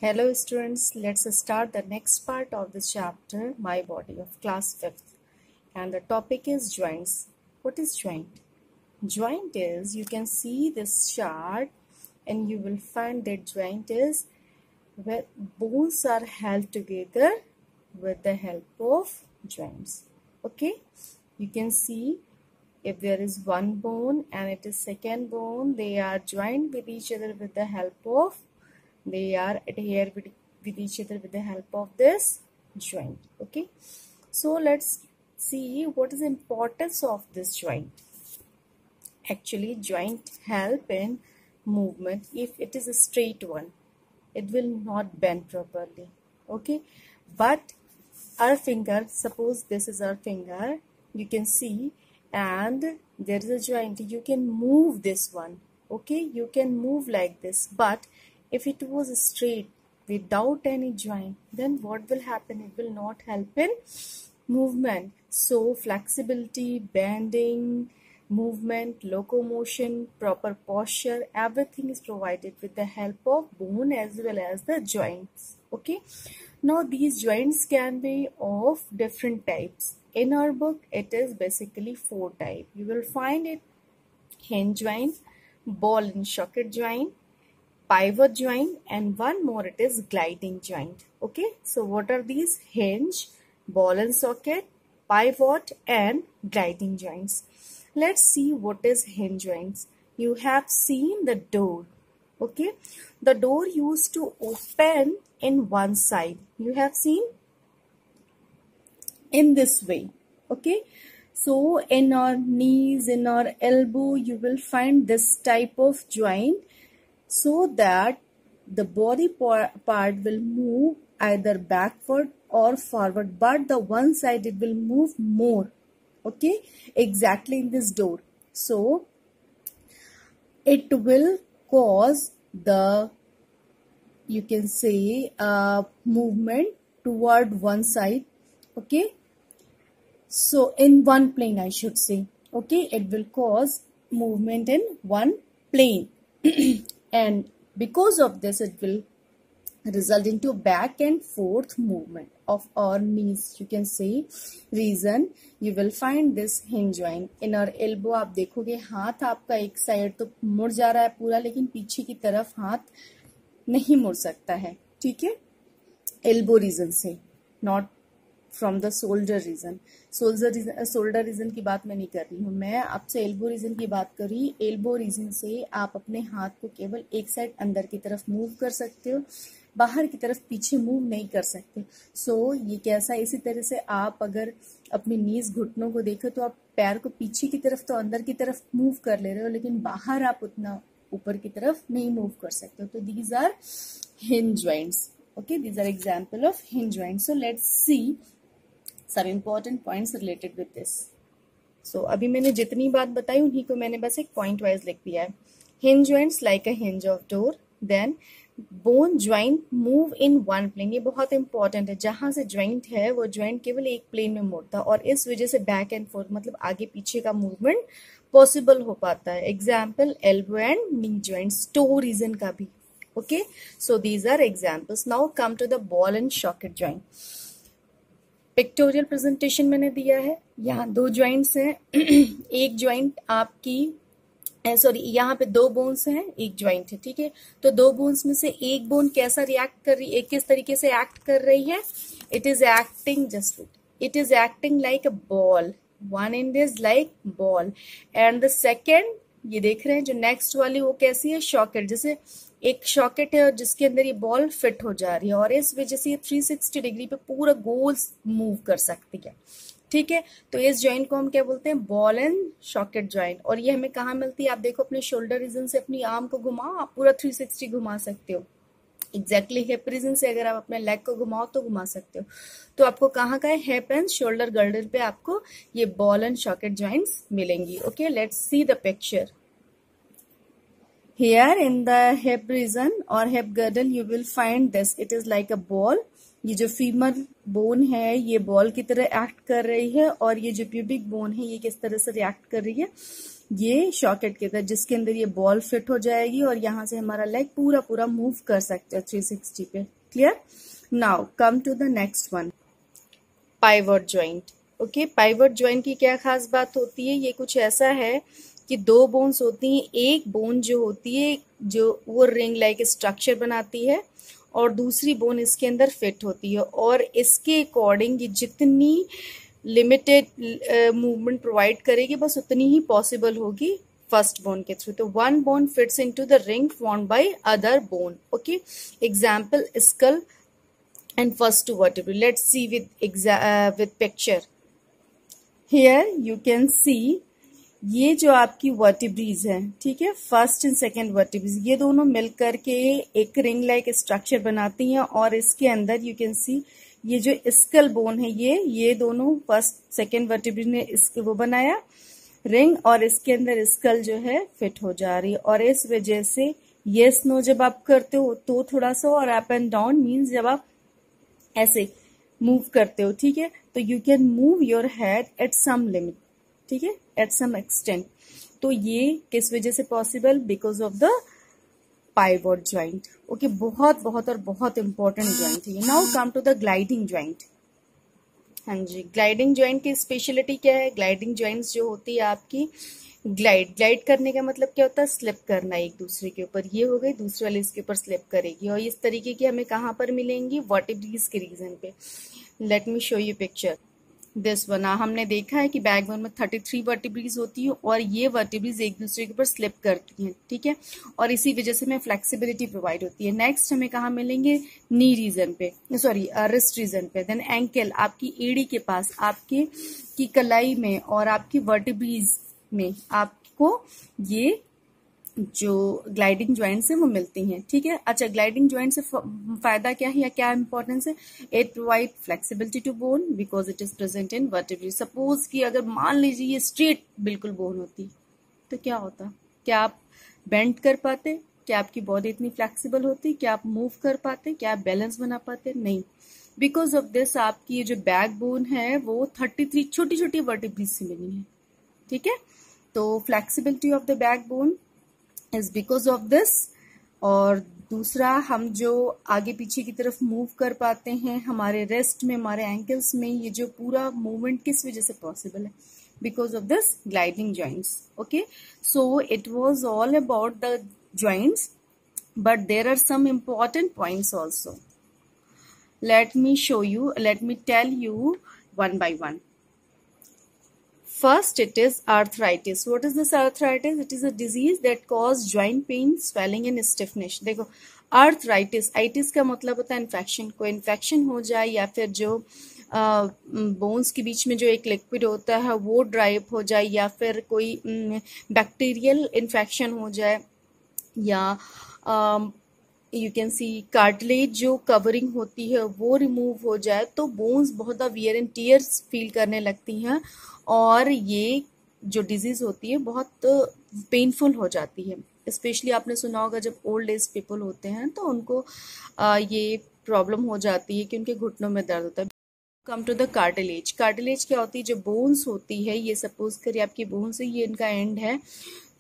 Hello students, let's start the next part of this chapter, My Body of class 5th. And the topic is joints. What is joint? Joint is, you can see this chart and you will find that joint is where bones are held together with the help of joints. Okay, you can see if there is one bone and it is second bone, they are joined with each other with the help of they are adhere with each other with the help of this joint. Okay, so let's see what is the importance of this joint. Actually, joint help in movement. If it is a straight one, it will not bend properly. Okay, but our finger, suppose this is our finger, you can see, and there is a joint, you can move this one. Okay, you can move like this, but if it was straight without any joint, then what will happen? It will not help in movement. So flexibility, bending, movement, locomotion, proper posture, everything is provided with the help of bone as well as the joints. Okay, now these joints can be of different types. In our book, it is basically 4 types. You will find it: hinge joint, ball and socket joint, pivot joint, and one more, it is gliding joint. Okay, so what are these? Hinge, ball and socket, pivot, and gliding joints. Let's see what is hinge joints. You have seen the door. Okay, the door used to open in one side. You have seen in this way. Okay, so in our knees, in our elbow, you will find this type of joint, so that the body part will move either backward or forward, but the one side it will move more. Okay, exactly in this door. So it will cause the, you can say, movement toward one side. Okay, so in one plane, I should say. Okay, it will cause movement in one plane. And because of this, it will result into back and forth movement of our knees. You can say reason you will find this hinge joint in our elbow. आप देखोगे हाथ आपका एक side तो मुड़ जा रहा है पूरा, लेकिन पीछे की तरफ हाथ नहीं मुड़ सकता है. ठीक है, एल्बो रीजन से, not from the shoulder region. Shoulder region की बात मैं नहीं कर रही हूँ, मैं आपसे एल्बो रीजन की बात कर रही. एल्बो रीजन से आप अपने हाथ को केवल एक साइड अंदर की तरफ मूव कर सकते हो, बाहर की तरफ पीछे मूव नहीं कर सकते. सो ये कैसा, इसी तरह से आप अगर अपनी नीज घुटनों को देखो तो आप पैर को पीछे की तरफ तो अंदर की तरफ मूव कर ले रहे हो, लेकिन बाहर आप उतना ऊपर की तरफ नहीं मूव कर सकते हो. तो these are hinge joints. Okay, these are example of hinge joints. So let's see some important points related with this. So अभी मैंने जितनी बात बताई उन्हीं को मैंने बस एक point wise लिख दिया है. Hinge joints like a hinge of door. Then bone joint move in one plane. ये बहुत important है. जहां से joint है वो joint केवल एक plane में मुड़ता है और इस वजह से back and forth मतलब आगे पीछे का movement possible हो पाता है. Example elbow and knee joints. Toe region का भी. Okay, so these are examples. Now come to the ball and socket joint. Pictorial presentation मैंने दिया है. यहाँ 2 ज्वाइंट्स हैं. एक ज्वाइंट आपकी सॉरी, यहाँ पे 2 बोन्स हैं, एक ज्वाइंट है. ठीक है, तो 2 बोन्स में से एक बोन कैसा रिएक्ट कर रही है, किस तरीके से एक्ट कर रही है? It is acting just it is acting like a ball. One and is like ball and the second, ये देख रहे हैं जो नेक्स्ट वाली, वो कैसी है? शॉकेट. जैसे एक शॉकेट है और जिसके अंदर ये बॉल फिट हो जा रही है और इस वजह से ये 360 डिग्री पे पूरा गोल मूव कर सकती है. ठीक है, तो इस जॉइंट को हम क्या बोलते हैं? Ball and socket joint. और ये हमें कहाँ मिलती है? आप देखो अपने शोल्डर रीजन से अपनी आर्म को घुमाओ, आप पूरा 360 घुमा सकते हो. एग्जैक्टली हिप रीजन से अगर आप अपने लेग को घुमाओ तो घुमा सकते हो. तो आपको कहाँ का है? हिप एंड शोल्डर गर्डर पे आपको ये बॉल एंड सॉकेट जॉइंट्स मिलेंगी. Okay, let's see the picture. Here in the hip region or hip girdle you will find this. It is like a ball. ये जो फीमर बोन है ये ball की तरह एक्ट कर रही है और ये जो प्यूबिक बोन है ये किस तरह से रिएक्ट कर रही है? ये सॉकेट के अंदर, जिसके अंदर ये बॉल फिट हो जाएगी और यहाँ से हमारा लेग पूरा पूरा मूव कर सकते हैं 360 पे। Clear? Now come to the next one, pivot joint. Okay, pivot joint की क्या खास बात होती है? ये कुछ ऐसा है कि दो बोन्स होती हैं, एक बोन जो होती है जो वो रिंग लाइक स्ट्रक्चर बनाती है और दूसरी बोन इसके अंदर फिट होती है, और इसके अकॉर्डिंग ये जितनी लिमिटेड मूवमेंट प्रोवाइड करेगी बस उतनी ही पॉसिबल होगी फर्स्ट बोन के थ्रू। तो one bone fits into the ring formed by other bone. Okay, example skull and first two vertebrae. Let's see with picture. Here you can see ये जो आपकी वर्टिब्रीज हैं, ठीक है, फर्स्ट एंड सेकेंड वर्टिब्रीज, ये दोनों मिलकर के एक रिंग लाइक स्ट्रक्चर बनाती हैं और इसके अंदर यू कैन सी ये जो स्कल बोन है ये दोनों फर्स्ट सेकेंड वर्टिब्रीज ने इसके वो बनाया रिंग, और इसके अंदर स्कल जो है फिट हो जा रही है। और इस वजह से यस नो जब आप करते हो तो थोड़ा सा, और अप एंड डाउन मीन्स जब आप ऐसे मूव करते हो, ठीक है, तो you can move your head at some limit, ठीक है, एट सम एक्सटेंट। तो ये किस वजह से possible? Because of the pivot joint. Okay, बहुत बहुत और बहुत इंपॉर्टेंट ज्वाइंट है। Now come to the gliding joint. हाँ जी, ग्लाइडिंग ज्वाइंट की स्पेशलिटी क्या है? ग्लाइडिंग ज्वाइंट्स जो होती है आपकी ग्लाइड करने का मतलब क्या होता है? स्लिप करना एक दूसरे के ऊपर। ये हो गई, दूसरे वाले इसके ऊपर स्लिप करेगी, और इस तरीके की हमें कहाँ पर मिलेंगी? वर्टिब्रीज के रीजन पे। Let me show you picture this one. हमने देखा है कि बैकबोन में 33 वर्टिब्रीज होती है और ये वर्टिब्रीज एक दूसरे के ऊपर स्लिप करती हैं, ठीक है, और इसी वजह से हमें फ्लेक्सिबिलिटी प्रोवाइड होती है। नेक्स्ट हमें कहाँ मिलेंगे? नी रीजन पे, सॉरी रिस्ट रीजन पे। देन एंकल, आपकी एड़ी के पास, आपके की कलाई में और आपकी वर्टिब्रीज में आपको ये जो ग्लाइडिंग ज्वाइंट्स है वो मिलती हैं, ठीक है। अच्छा, ग्लाइडिंग ज्वाइंट से फायदा क्या है या क्या इंपॉर्टेंस है? It provide flexibility to bone because it is present in vertebrae. Suppose कि अगर मान लीजिए ये स्ट्रेट बिल्कुल बोन होती तो क्या होता? क्या आप बेंड कर पाते? क्या आपकी बॉडी इतनी फ्लेक्सिबल होती? क्या आप मूव कर पाते? क्या आप बैलेंस बना पाते? नहीं। बिकॉज ऑफ दिस आपकी ये जो बैक बोन है वो 33 छोटी छोटी वर्टिब्रीज से बनी है, ठीक है। तो flexibility of the backbone is because of this. और दूसरा, हम जो आगे पीछे की तरफ मूव कर पाते हैं हमारे रेस्ट में, हमारे एंकल्स में, ये जो पूरा मूवमेंट किस वजह से पॉसिबल है? Because of this gliding joints. Okay, so it was all about the joints, but there are some important points also. Let me tell you one by one. First, it is arthritis. What is this arthritis? It is a disease that causes joint pain, swelling and stiffness. देखो, itis का मतलब होता है infection. कोई infection हो जाए या फिर जो बोन्स के बीच में जो एक लिक्विड होता है वो ड्राई अप हो जाए, या फिर कोई बैक्टीरियल इन्फेक्शन हो जाए, या यू कैन सी कार्टिलेज जो कवरिंग होती है वो रिमूव हो जाए, तो बोन्स बहुत वियर एंड टीयर्स फील करने लगती हैं और ये जो डिजीज होती है बहुत पेनफुल हो जाती है. स्पेशली आपने सुना होगा जब ओल्ड एज पीपल होते हैं तो उनको ये प्रॉब्लम हो जाती है कि उनके घुटनों में दर्द होता है. Come to the cartilage. Cartilage क्या होती है? जो बोन्स होती है, ये सपोज करिए आपकी बोन्स है, ये इनका एंड है,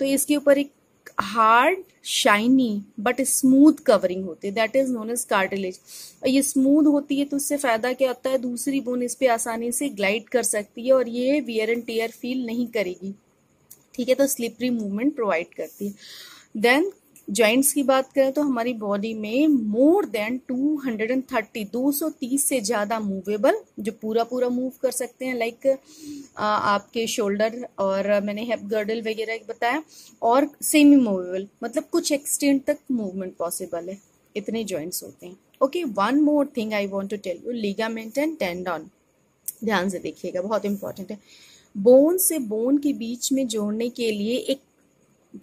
तो इसके ऊपर एक hard shiny but smooth covering होती है, that is known as cartilage. ये स्मूथ होती है तो इससे फायदा क्या होता है? दूसरी बोन इस पे आसानी से ग्लाइड कर सकती है और ये वियर एंड टियर फील नहीं करेगी, ठीक है, तो स्लिपरी मूवमेंट प्रोवाइड करती है. देन जॉइंट्स की बात करें तो हमारी बॉडी में मोर देन 230 से ज्यादा मूवेबल, जो पूरा पूरा मूव कर सकते हैं, लाइक आपके शोल्डर और मैंने हेप गर्डल वगैरह बताया, और सेमी मूवेबल मतलब कुछ एक्सटेंट तक मूवमेंट पॉसिबल है. इतने जॉइंट्स होते हैं. Okay, one more thing I want to tell you, ligament and tendon. ध्यान से देखिएगा, बहुत इंपॉर्टेंट है. बोन से बोन के बीच में जोड़ने के लिए एक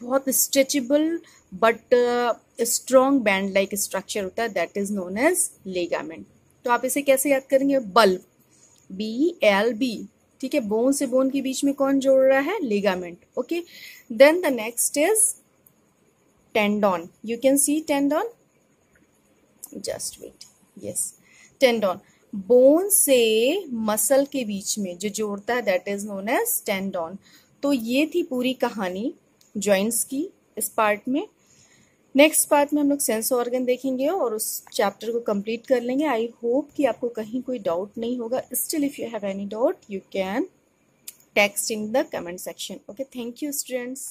बहुत stretchable but strong band like structure होता है, that is known as ligament. तो आप इसे कैसे याद करेंगे? बल्ब, BLB, ठीक है. बोन से बोन के बीच में कौन जोड़ रहा है? Ligament. Okay, then the next is tendon. You can see tendon, just wait, yes, tendon. Bone से मसल के बीच में जो जोड़ता है that is known as tendon. तो ये थी पूरी कहानी जॉइंट्स की इस पार्ट में। नेक्स्ट पार्ट में हम लोग सेंस ऑर्गन देखेंगे और उस चैप्टर को कंप्लीट कर लेंगे। आई होप कि आपको कहीं कोई डाउट नहीं होगा। Still if you have any doubt you can text in the comment section. Okay, thank you students.